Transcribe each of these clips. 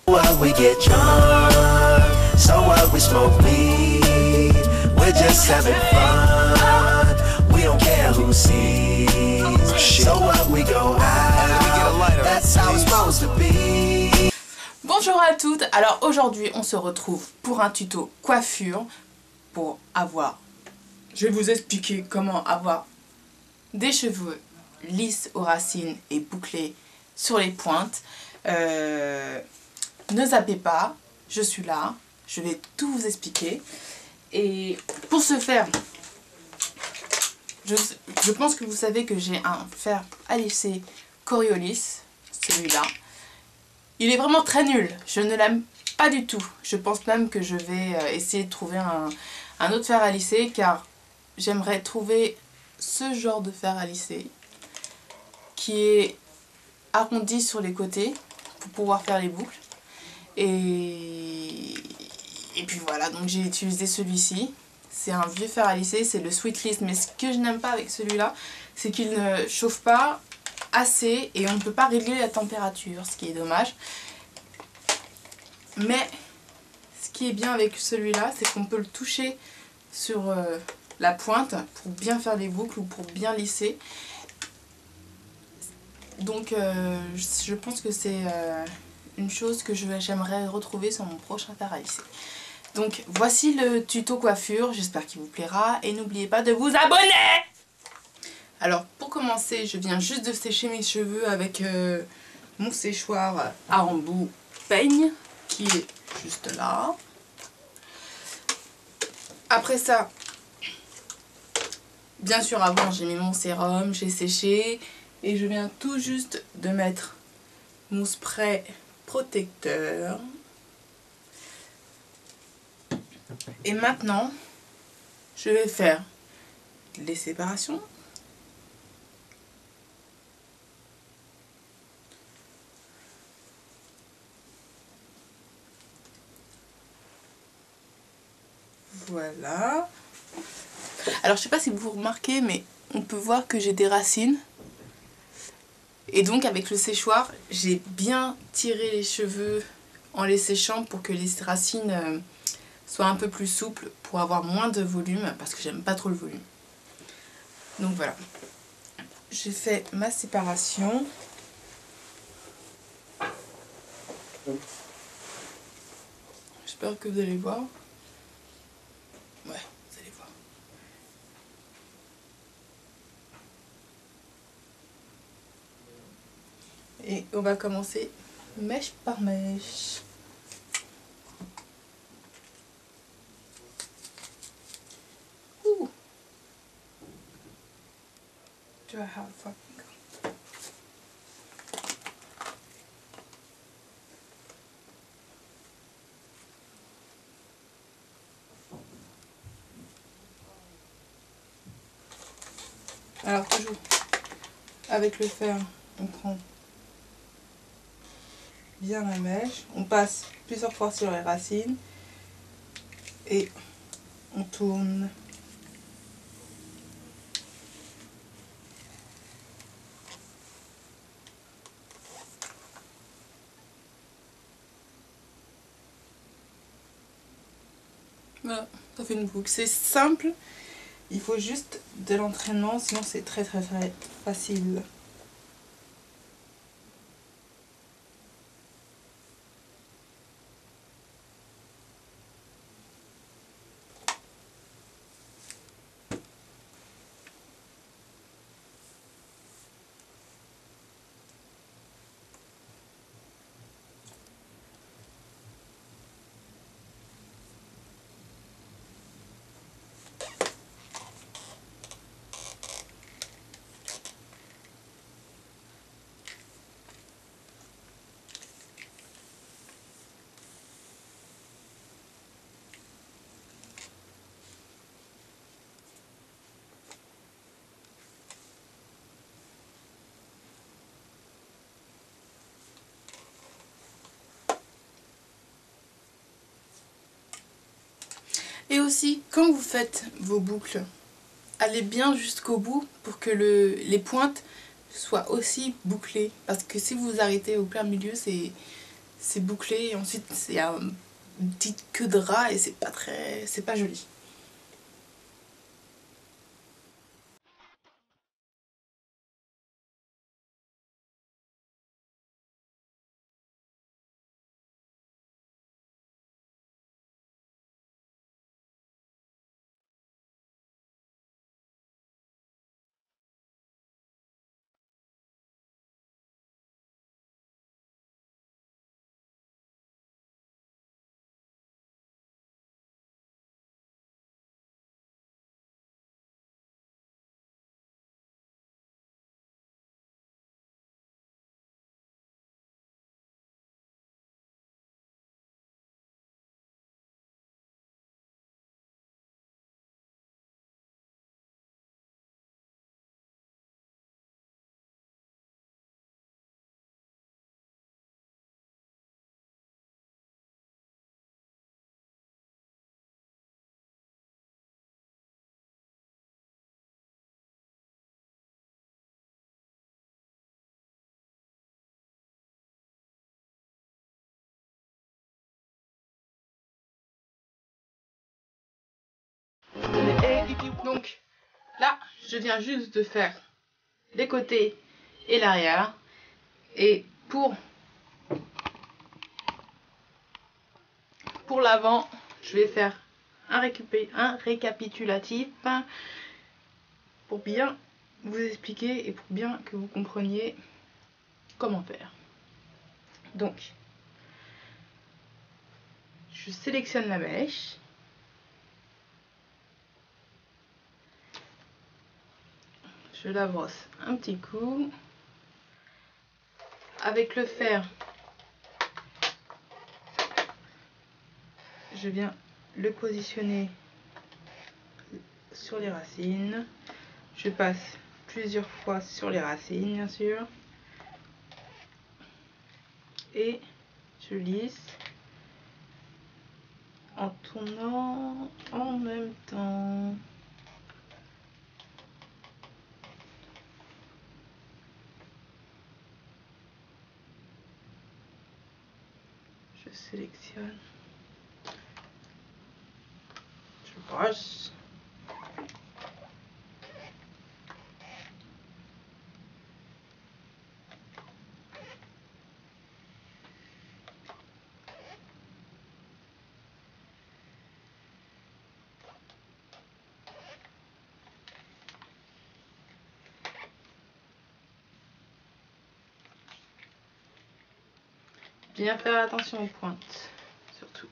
What we get drunk, so what we smoke weed, we're just having fun, we don't care who sees, so what we go out, that's how it's supposed to be. Bonjour à toutes, alors aujourd'hui on se retrouve pour un tuto coiffure pour avoir, je vais vous expliquer comment avoir des cheveux lisses aux racines et bouclés sur les pointes. Ne zappez pas, je suis là, je vais tout vous expliquer. Et pour ce faire, je pense que vous savez que j'ai un fer à lisser Coriolis, celui-là. Il est vraiment très nul, je ne l'aime pas du tout. Je pense même que je vais essayer de trouver un autre fer à lisser car j'aimerais trouver ce genre de fer à lisser qui est arrondi sur les côtés pour pouvoir faire les boucles. Et puis voilà, donc j'ai utilisé celui-ci. C'est un vieux fer à lisser, c'est le Sweetlist. Mais ce que je n'aime pas avec celui-là, c'est qu'il ne chauffe pas assez et on ne peut pas régler la température, ce qui est dommage. Mais ce qui est bien avec celui-là, c'est qu'on peut le toucher sur la pointe pour bien faire les boucles ou pour bien lisser. Donc je pense que c'est une chose que j'aimerais retrouver sur mon prochain fer à lisser. Donc voici le tuto coiffure, j'espère qu'il vous plaira et n'oubliez pas de vous abonner. Alors pour commencer, je viens juste de sécher mes cheveux avec mon séchoir à embout peigne qui est juste là. Après ça, bien sûr avant j'ai mis mon sérum, j'ai séché et je viens tout juste de mettre mon spray protecteur. Et maintenant, je vais faire les séparations. Voilà. Alors je sais pas si vous remarquez, mais on peut voir que j'ai des racines. Et donc avec le séchoir, j'ai bien tiré les cheveux en les séchant pour que les racines soient un peu plus souples, pour avoir moins de volume, parce que j'aime pas trop le volume. Donc voilà. J'ai fait ma séparation. J'espère que vous allez voir. Ouais, vous allez voir. Et on va commencer mèche par mèche. Ouh. Do I have fucking gum? Alors toujours avec le fer, on prend bien la mèche, on passe plusieurs fois sur les racines et on tourne. Voilà, ça fait une boucle. C'est simple, il faut juste de l'entraînement, sinon c'est très facile. Et aussi, quand vous faites vos boucles, allez bien jusqu'au bout pour que les pointes soient aussi bouclées. Parce que si vous arrêtez au plein milieu, c'est bouclé et ensuite il y a une petite queue de rat et c'est pas joli. Donc là, je viens juste de faire les côtés et l'arrière. Et pour l'avant, je vais faire un récapitulatif pour bien vous expliquer et pour bien que vous compreniez comment faire. Donc, je sélectionne la mèche. Je la brosse un petit coup. Avec le fer, je viens le positionner sur les racines. Je passe plusieurs fois sur les racines, bien sûr. Et je lisse en tournant en même temps. Je sélectionne. Je brosse. Bien faire attention aux pointes, surtout.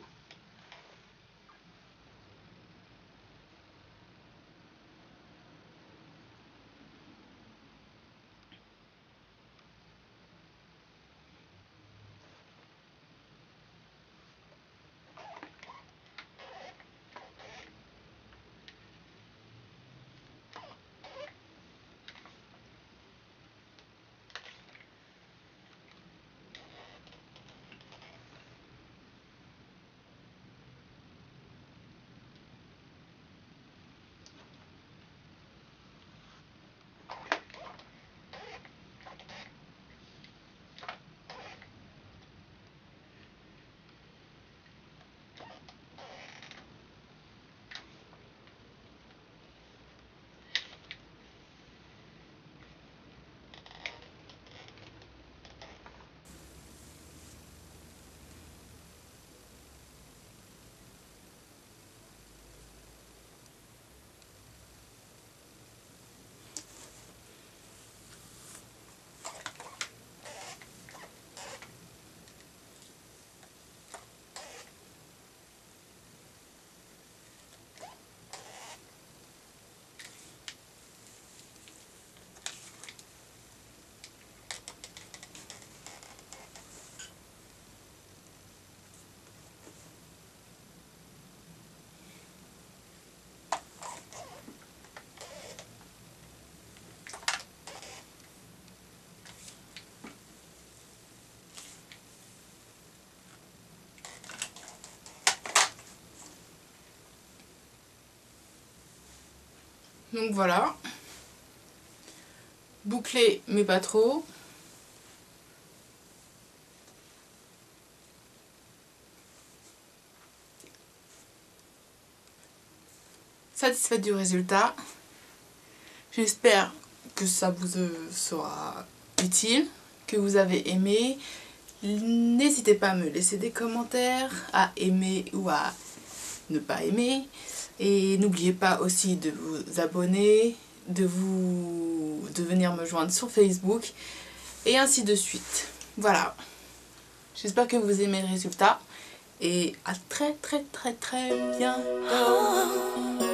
Donc voilà, bouclé mais pas trop. satisfaite du résultat. J'espère que ça vous sera utile, que vous avez aimé. N'hésitez pas à me laisser des commentaires, à aimer ou à ne pas aimer. Et n'oubliez pas aussi de vous abonner, de venir me joindre sur Facebook et ainsi de suite. Voilà. J'espère que vous aimez le résultat et à très bientôt.